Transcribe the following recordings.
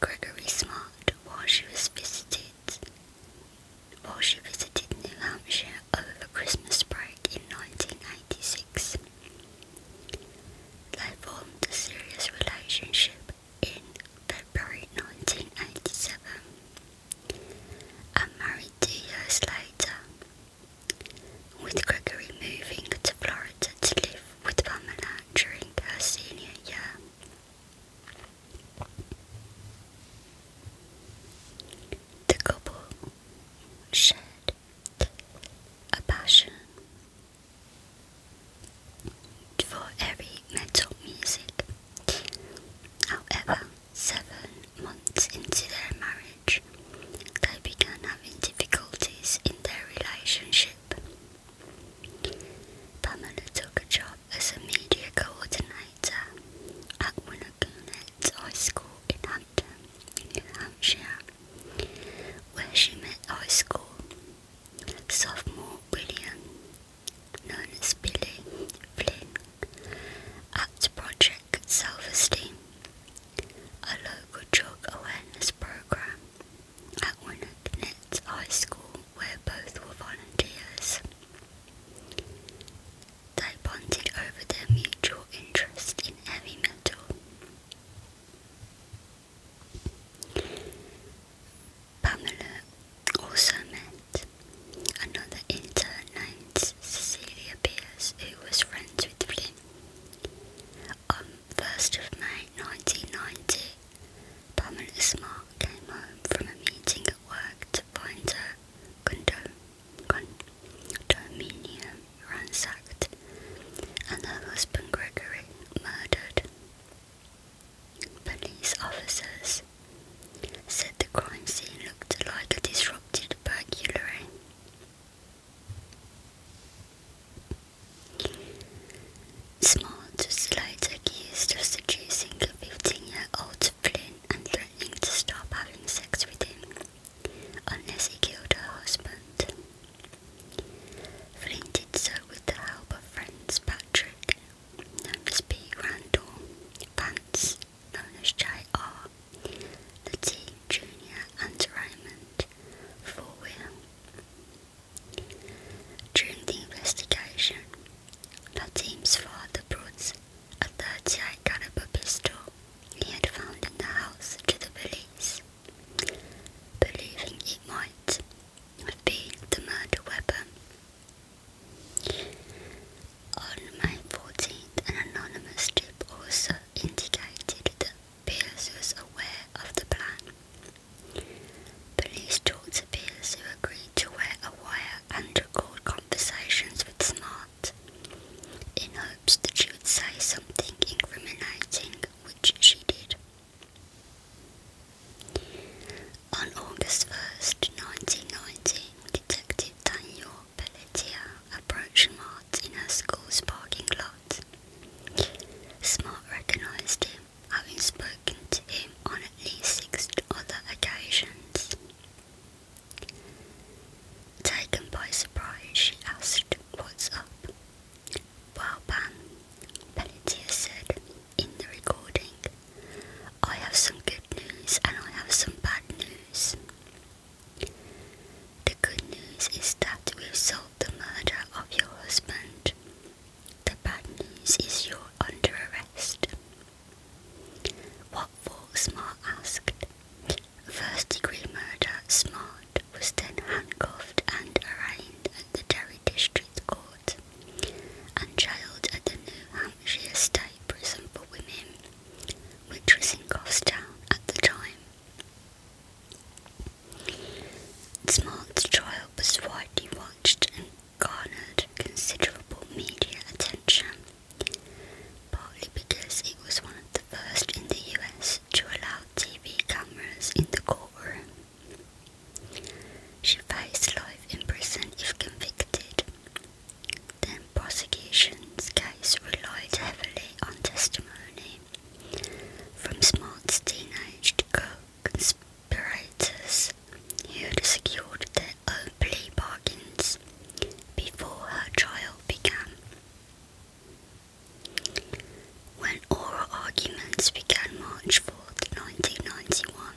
Gregory Smart while she visited New Hampshire over Christmas break in 1986. They formed a serious relationship in February 1987 and married 2 years later, with Gregory moving to Florida to live with Pamela during her senior year. The couple shared a passion for heavy metal music. However, 7 months into their marriage, they began having difficulties in their relationship. Pamela took a job as a media coordinator at Winnacunnet High School in Hampton, New Hampshire, where she met high school sophomore William, known as Billy Flynn, at Project Self-Esteem, a local drug awareness program at Winnacunnet High School where both were volunteers. They bonded over their mutual interest in heavy metal. Pamela also met another intern named Cecilia Pierce, who was friends with Flynn. On 1st of May 1990, Pamela Smart came home from a meeting at work to find her condominium ransacked and her husband Gregory murdered. Police officers said the crime scene looked like a disrupted burglary. Smart was later accused of seducing a 15-year-old Flynn and threatening to stop having sex with him unless he killed her husband. Flynn did so with the help of friends Patrick, known as P. Randall, Vance, known as J.R., Lateen Jr. and Raymond Fourwheel. During the investigation, Lateen's father brought a 38 caliber pistol he had found in the house to the police, believing it might have been the murder weapon. On May 14th, an anonymous tip also indicated that Pierce was aware of the plan. Police talked to Pierce, who agreed to wear a wire and record conversations with Smart, in hopes that she would say something incriminating, which she did. On August 1st, 1990, Detective Daniel Pelletier approached Smart in her school's parking lot. Smart recognised him, having spoken to him on at least 6 other occasions. Taken by surprise, she asked, "What's up?" "Well, Pam," Pelletier said in the recording, "I have some good news and I have some bad news. The good news is that we've solved the murder of your husband. The bad news is you're under arrest." "What for?" Smart asked. First-degree murder. Smart was then handcuffed and arraigned at the Derry District Court and jailed at the New Hampshire State Prison for Women, which was in Goffstown at the time. Smart's trial was widely watched and garnered considerable media attention, partly because it was one of the first in the US to allow TV cameras in the courtroom. She faced life in prison if convicted. Then prosecution's case relied heavily on testimony from Smart's teenage co-conspirators who had secured their own plea bargains before her trial began. When oral arguments began March 4th, 1991,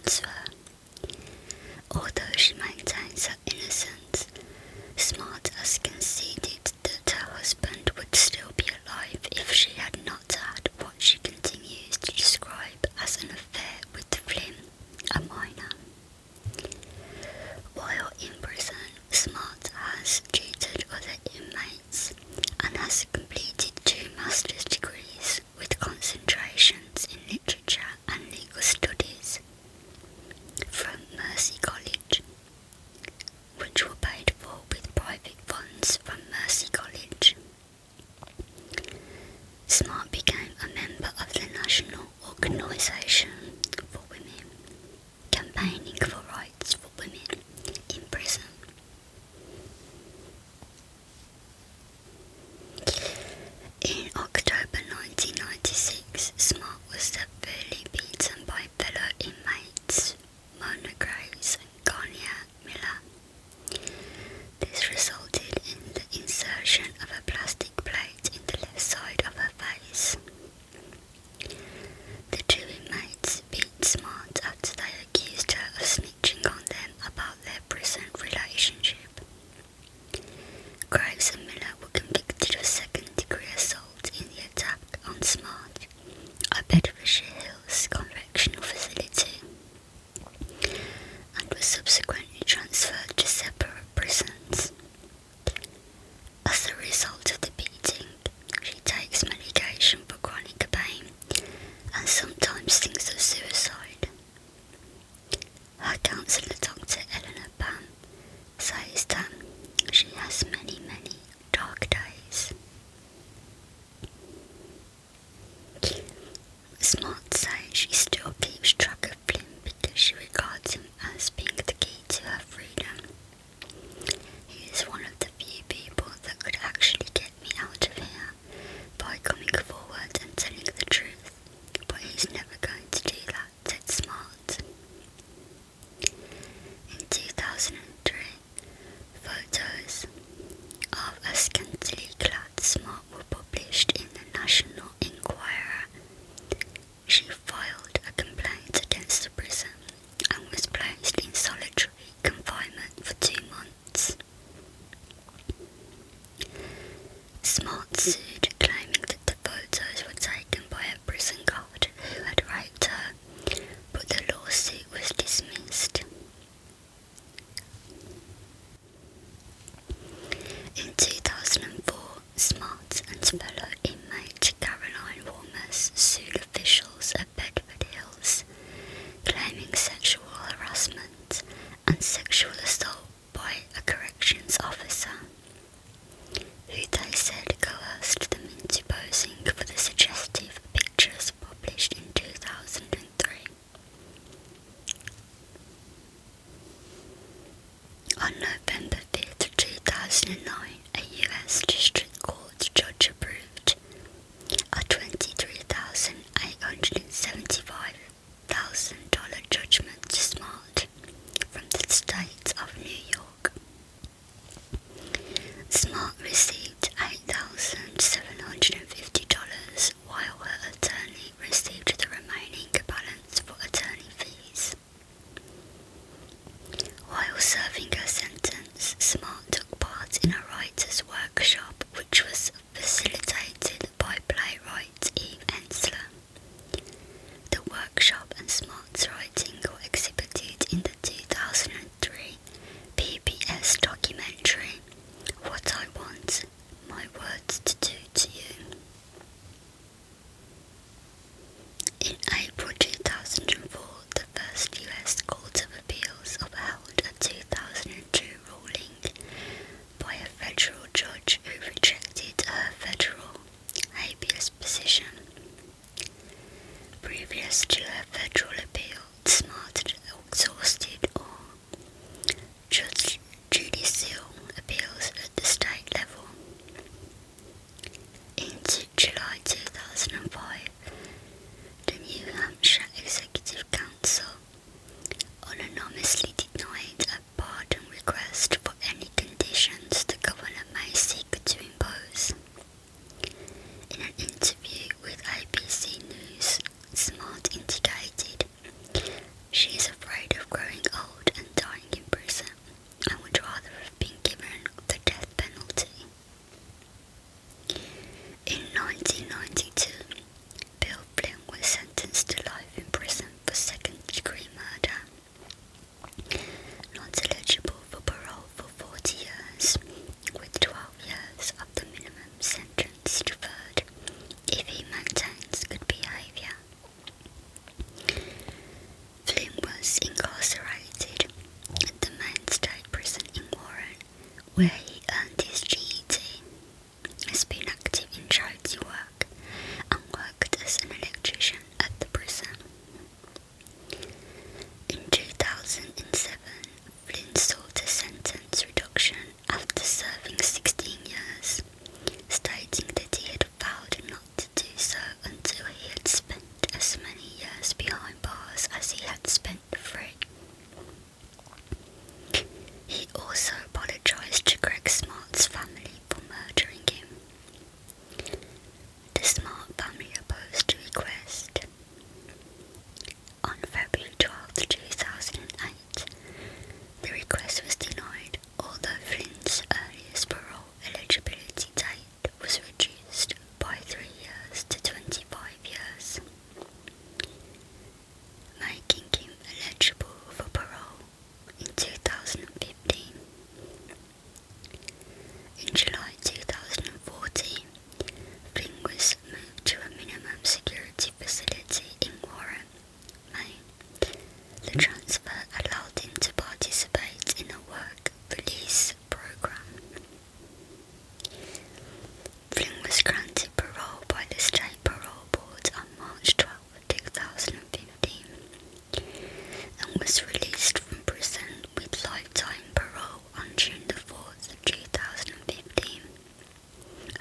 transfer. Although she maintains her innocence, Smart has conceded that her husband would still be alive if she had not had what she continues to describe as an affair with Flynn, a minor. While in prison, Smart has tutored other inmates and has completed 2 master's degrees with concentrations in literature and legal studies from Mercy College, which were paid for with private funds from Mercy College. Smart became a member of the National Organisation for Women, campaigning for rights for women in prison. In October 1996, Smart was severely beaten by fellow inmates Mona Graves and Garnier Miller. This resulted in the insertion of a plastic plate in the left side of her face. The 2 inmates beat Smart after they accused her of snitching on them about their prison relationship. Graves and Miller were convicted of 2nd-degree assault in the attack on Smart at Bedfordshire Hills Correctional Facility, and were subsequently transferred to separate prisons. As a result of the beating, she takes medication for chronic pain and sometimes thinks of suicide. Her counsellor, Dr. Eleanor Pam, says that she has many dark days. Smart says she still keeps track of Flynn because she regards him as being the key to her freedom. He is one of the few people that could actually get me out of here by coming forward and telling the truth, but he's never going to do that, said Smart. In 2003, photos of a scantily clad Smart were published in the National Enquirer. She filed a complaint against the prison and was placed in solitary confinement for 2 months. Smart sued, claiming that the photos were taken by a prison guard who had raped her, but the lawsuit was dismissed. In 2004, Smart and fellow inmate Caroline Warmers sued officials at Bedford Hills, claiming sexual harassment and sexual assault by a corrections officer, who they said coerced them into posing for the suggestive pictures published in 2003. On November 5th, 2009, a US District Court judge approved a $23,875,000 judgment to Smart from the state of New York. Smart received $8,750, while her attorney received the remaining balance for attorney fees. While serving her sentence, Smart took part in a writer's workshop which was facilitated by playwright Eve Ensler. The workshop and Smart's writing were exhibited in the 2003 PBS documentary What I Want My Words to Do to You. In April 2004, the first US Court of Appeals upheld a 2002 ruling by a federal judge who rejected her federal habeas petition. Previous to her federal appeal, Smart had exhausted all judicial appeals at the state level. In July 2005, the New Hampshire Executive Council unanimously denied a pardon request for any conditions the governor may seek to impose. In an interview with ABC News, Smart indicated she is was afraid of growing old and dying in prison and would rather have been given the death penalty. In 1992, Bill Flynn was sentenced to life in prison for second-degree murder, not eligible for parole for 40 years, with 12 years of the minimum sentence deferred if he maintains good behaviour. Flynn was incarcerated at the main state prison in Warren, where he earned his GED, has been active in charity work, and worked as an electrician at the prison. In 2007, Flynn sought a sentence reduction after serving 16 years, stating that he had vowed not to do so until he had spent as many years behind bars as he had spent free. He also apologised to Greg Smart's family for murdering him. The Smart family opposed the request. On February 12, 2008, the request was denied, although Flynn's earliest parole eligibility date was reduced by 3 years to 25 years, making him eligible for parole in 2015. In July 2014, Flynn was moved to a minimum security facility in Warren, Maine. The transfer allowed him to participate in a work release program. Flynn was granted parole by the State Parole Board on March 12, 2015, and was released from prison with lifetime parole on June 4, 2015,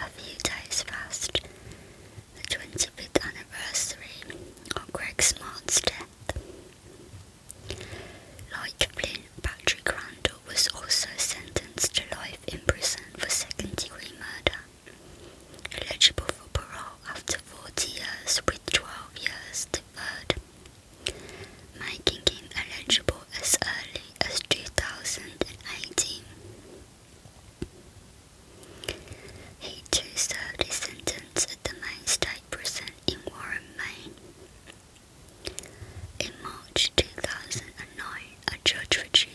a few days past the 25th anniversary of Greg Smart's death. Like Flynn, Patrick Randall was also sentenced to life in prison for second-degree murder, eligible for parole after 40 years with 12 years deferred, making him eligible as early as 2018. He too served his sentence at the main state prison in Warren, Maine. In March 2009, a judge reduced